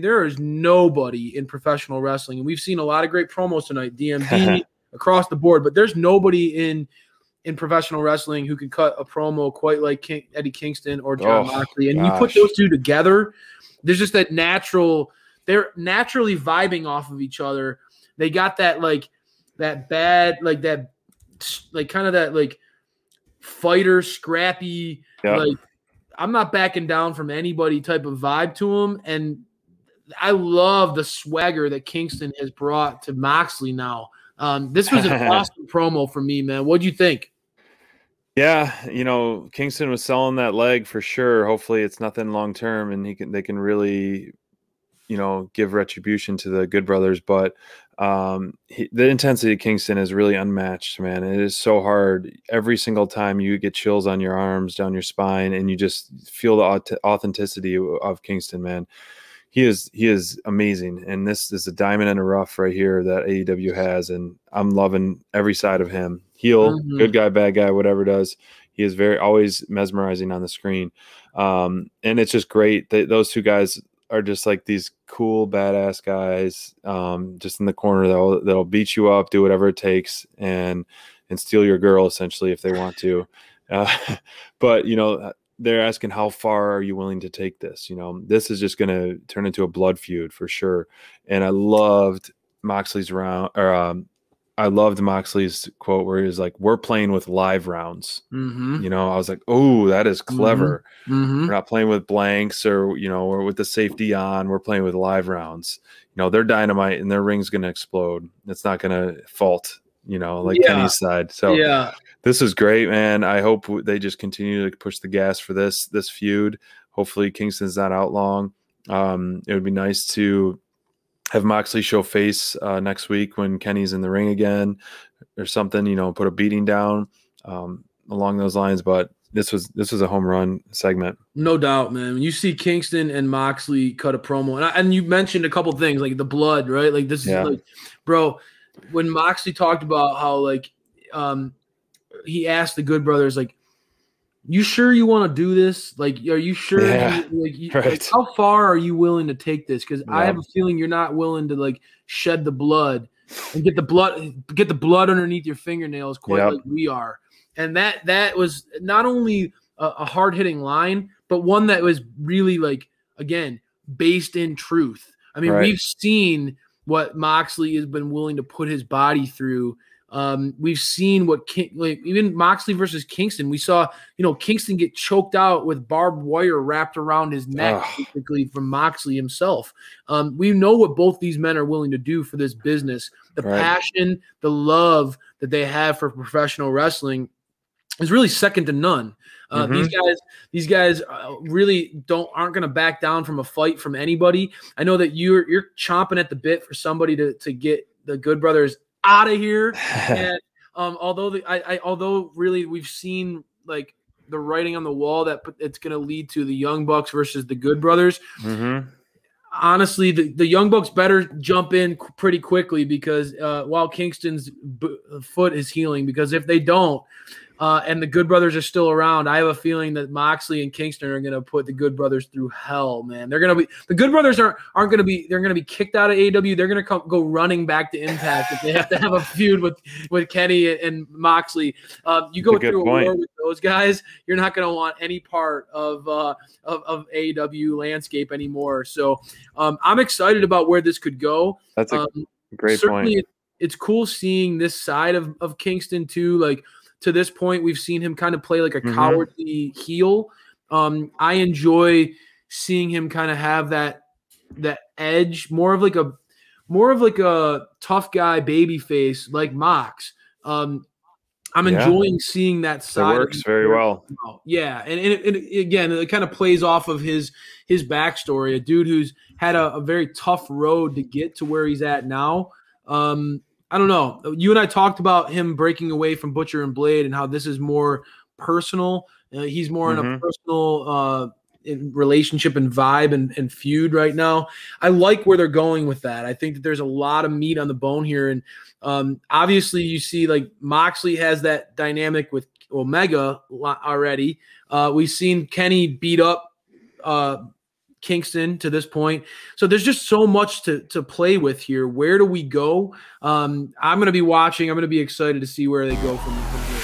man, there is nobody in professional wrestling, and we've seen a lot of great promos tonight, DMD across the board, but there's nobody in professional wrestling who can cut a promo quite like Eddie Kingston or Jon Moxley. And you put those two together, there's just that they're naturally vibing off of each other. They got that fighter, scrappy, like I'm not backing down from anybody type of vibe to him. And I love the swagger that Kingston has brought to Moxley now. This was an awesome promo for me, man. What'd you think? Yeah, Kingston was selling that leg for sure. Hopefully it's nothing long term and they can really, give retribution to the Good Brothers. But the intensity of Kingston is really unmatched, man. It is so hard. Every single time you get chills on your arms, down your spine, and you just feel the authenticity of Kingston, man. He is amazing, and this is a diamond in the rough right here that AEW has, and I'm loving every side of him. Heel, good guy, bad guy, whatever it does. He is always mesmerizing on the screen, and it's just great that those two guys are just like these cool, badass guys, just in the corner that'll beat you up, do whatever it takes, and steal your girl essentially if they want to. But they're asking how far are you willing to take this? This is just going to turn into a blood feud for sure. And I loved Moxley's I loved Moxley's quote where he was like, "We're playing with live rounds." I was like, "Oh, that is clever. We're not playing with blanks or or with the safety on. We're playing with live rounds. They're dynamite and their ring's going to explode. It's not going to fault." Kenny's side. So this is great, man. I hope they just continue to push the gas for this feud. Hopefully Kingston's not out long. It would be nice to have Moxley show face next week when Kenny's in the ring again or something, put a beating down along those lines. But this was a home run segment. No doubt, man. When you see Kingston and Moxley cut a promo, and you mentioned a couple things like the blood, right? Like this is like, bro, when Moxley talked about how he asked the Good Brothers, like, you sure you want to do this? Like, are you sure? Like, how far are you willing to take this? Because I have a feeling you're not willing to shed the blood and get the blood underneath your fingernails quite like we are. And that was not only a hard hitting line, but one that was really again based in truth. I mean, we've seen what Moxley has been willing to put his body through. We've seen what even Moxley versus Kingston. We saw, Kingston get choked out with barbed wire wrapped around his neck, basically from Moxley himself. We know what both these men are willing to do for this business. The passion, the love that they have for professional wrestling is really second to none. These guys really aren't going to back down from a fight from anybody. I know that you're chomping at the bit for somebody to get the Good Brothers out of here. And although really we've seen the writing on the wall that it's going to lead to the Young Bucks versus the Good Brothers. Honestly, the Young Bucks better jump in pretty quickly because while Kingston's foot is healing, because if they don't, and the Good Brothers are still around, I have a feeling that Moxley and Kingston are going to put the Good Brothers through hell, man. They're going to be the Good Brothers aren't going to be. They're going to be kicked out of AEW. They're going to go running back to Impact if they have to have a feud with Kenny and Moxley. You go through a war with those guys, you're not going to want any part of AEW landscape anymore. So I'm excited about where this could go. That's a great point. It's cool seeing this side of Kingston too. To this point, we've seen him kind of play like a cowardly heel. I enjoy seeing him kind of have that edge, more of like a tough guy baby face like Mox. I'm enjoying seeing that side. It works very well. Yeah, and again, it kind of plays off of his backstory. A dude who's had a very tough road to get to where he's at now. I don't know. You and I talked about him breaking away from Butcher and Blade and how this is more personal. He's more in a personal relationship and vibe and feud right now. I like where they're going with that. I think that there's a lot of meat on the bone here. And obviously you see Moxley has that dynamic with Omega already. We've seen Kenny beat up Kingston to this point. So there's just so much to play with here. Where do we go? I'm going to be watching. I'm going to be excited to see where they go from here.